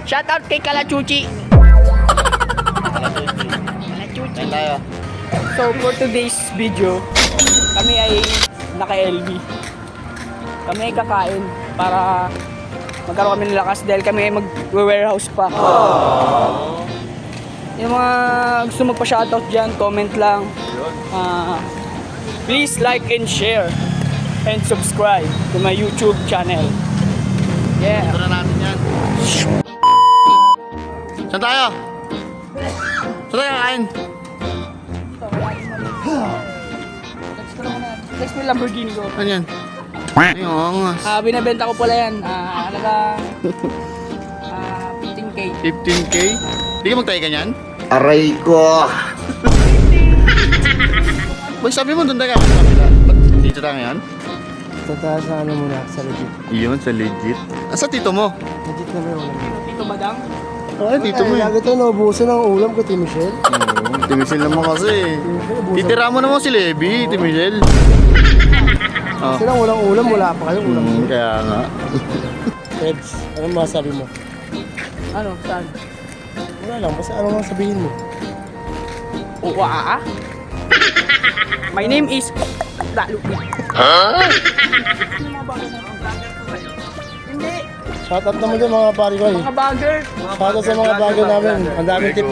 Shout out kay Kalachuchi. Kain tayo. So for today's video, kami ay naka-LB. Kami ay kakain para magkaroon kami ng lakas dahil kami ay mag-warehouse pa. Yung mga gusto magpa-shoutout dyan, comment lang. Please like and share and subscribe to my YouTube channel. Yeah. Ito na natin yan. Saan tayo? Saan tayo kakain? Next may Lamborghini ko. Ano yan? Ay, oo nga. Binabenta ko pala yan. Halagang 15K. 15K? Hindi ka magtayo ganyan? Aray ko! Boy, sabi mo doon tayo ka. Ba't dito tayo ngayon? Sa taas na ano muna, sa legit. Iyon, sa legit. Asa tito mo? Legit na may ulam. Dito badang? Ay, tito mo eh. Lagi tayo naubusan ng ulam ko, Tito Michelle. Oo, Timisil naman kasi. Titira mo naman si Levi, Timisil. Oh. Silang walang ulam, wala pa kayong ulam. Kaya nga. Eds, anong masabi mo? Ano? Saan? Wala lang, basta ano nga sabihin mo? Uwaa? My name is Dalupi. Hindi. Shoutout naman dyan mga pari ko eh. Mga bagger. Shoutout sa mga bagay namin. Ang daming tip.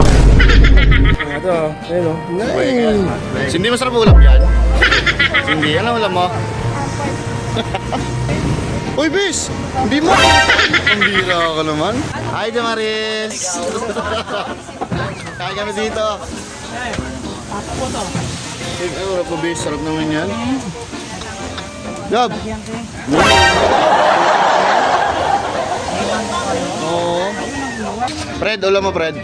Ito, ayun o. Nice! Hindi masarap ulam yan. Hindi, ano ulam mo? Uy, bis! Hindi mo! Ang bira ka naman. Hi, Jamaris! Kain kami dito. Ay, wala po, bis. Sarap naman yan. Job! Oo. Fred, ulam mo, Fred.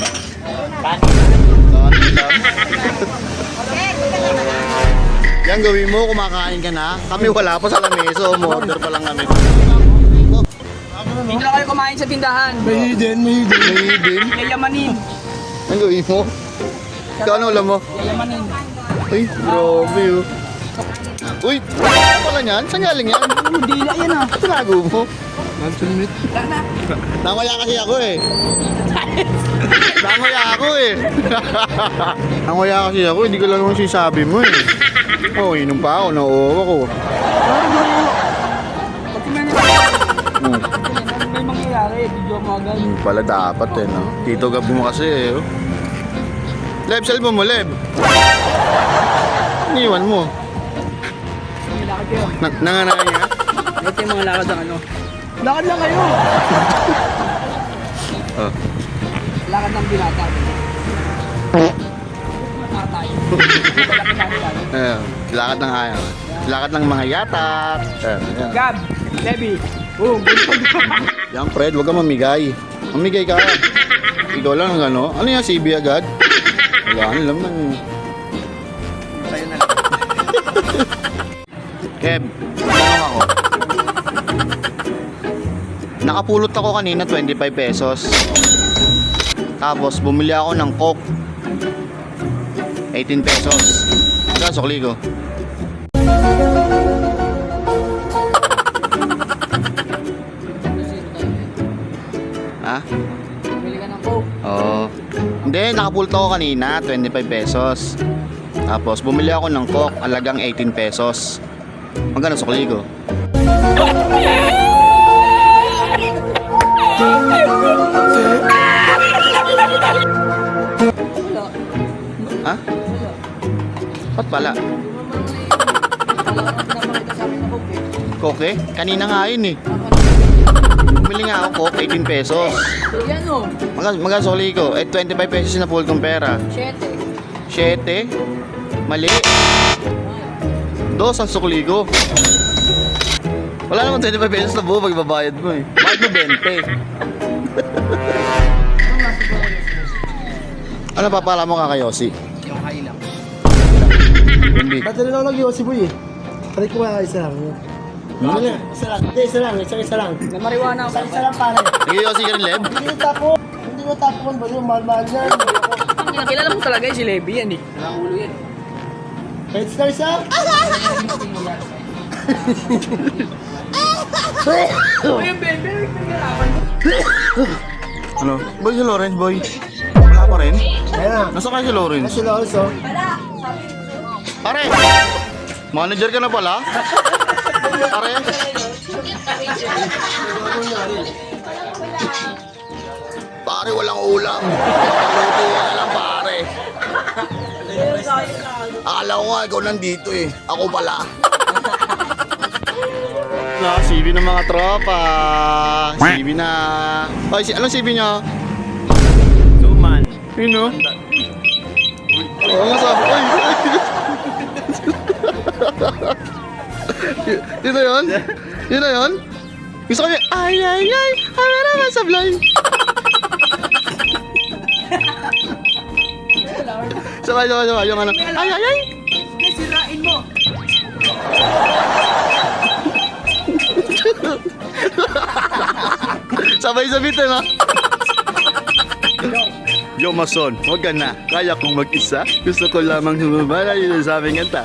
Yan gawin mo, kumakain ka na. Kami wala pa sa lamesa, umorder pa lang kami. Dito na kayo kumain sa tindahan. May hidden, may hidden. Maybe. Yayamanin. Yan gawin mo. Ikaw ano ulam mo? Yayamanin. Ay, grabe oh. Uy, ano pala yan? Saan galing yan? Dila yan ah. Tinago mo. Luncheon meat. Lana. Namaya kasi ako eh. Namaya ako eh. Namaya kasi ako, hindi ko lang naman sinasabi mo eh. Oh, inom pa ako, nauuwa ko. Pag kumain may mangyayari. Video mo agad. Pala dapat eh, no? Tito Gab mo kasi eh. Oh. Leb, cellphone mo, Leb. Iniwan mo. May lakad kayo. Nanganay niya? Ito yung mga lakad ng ano. Lakad lang kayo. Oh. Lakad ng binata. Tatay. Ayan, lakad ng ayaw. Lakad ng mga yatak. Ayan. Gab. Levi. Boom. Yan, Fred, huwag ka mamigay. Mamigay ka. Ikaw lang ang ano. Ano yan, CB agad? Wala ka naman. Tayo na lang. Kev, tanong ako. Nakapulot ako kanina 25 pesos. Tapos bumili ako ng Coke. 18 pesos. Ito, sukli ko. Ha? Bumili ka ng Coke. Oo. Hindi, nakapulot ako kanina 25 pesos. Tapos bumili ako ng Coke, alagang 18 pesos. Magkano sukli ko? Ha? Ba't pala? Coke eh? Kanina nga yun eh. Bumili nga ako Coke, 18 pesos. Yan o. Magkano sukli ko? 25 pesos na napulot kong pera. 7? Mali. 2 ang sukli ko. Wala naman 25 pesos na buo pagbabayad mo eh. Bayad mo 20. Ano papala mo kay Yossi? Yung kailang. Hindi. Ba't na lang nag-iossi boy eh? Tarik ko nga isa lang. Isa lang. Hindi, isa lang. Isa lang. Na marijuana ako. Isa lang pare. Nag-Yossi ka rin, Leb? Hindi mo tapo. Hindi mo tapo ba yung mahal-mahal yan? Kilala mo talaga si Levi yan eh. Walang ulo yan. Pet stars ha? Ano? Boy, si Lawrence, boy. Wala pa rin? Ayan na. Nasa kaya si Lawrence? Kasi Lawrence oh. Pare! Manager ka na pala? Pare? Pare, walang ulam. Luto ka lang, pare. Akala ko nga, ikaw nandito eh. Ako pala. Na, CB ng mga tropa. CB na. Ay, anong CB niya? Suman. Yun no? Oo nga sabi. Ay! Yun na yun? Yun na yun? Gusto ko niya, ay, ay, ay, ay, naman sablay. Sabay, yung ano, ay, ay, ay. Sirain mo. Sabay sa bitin, ha? Yo, Mason, huwag ka na. Kaya kong mag-isa. Gusto ko lamang humabala yun sa aming kanta.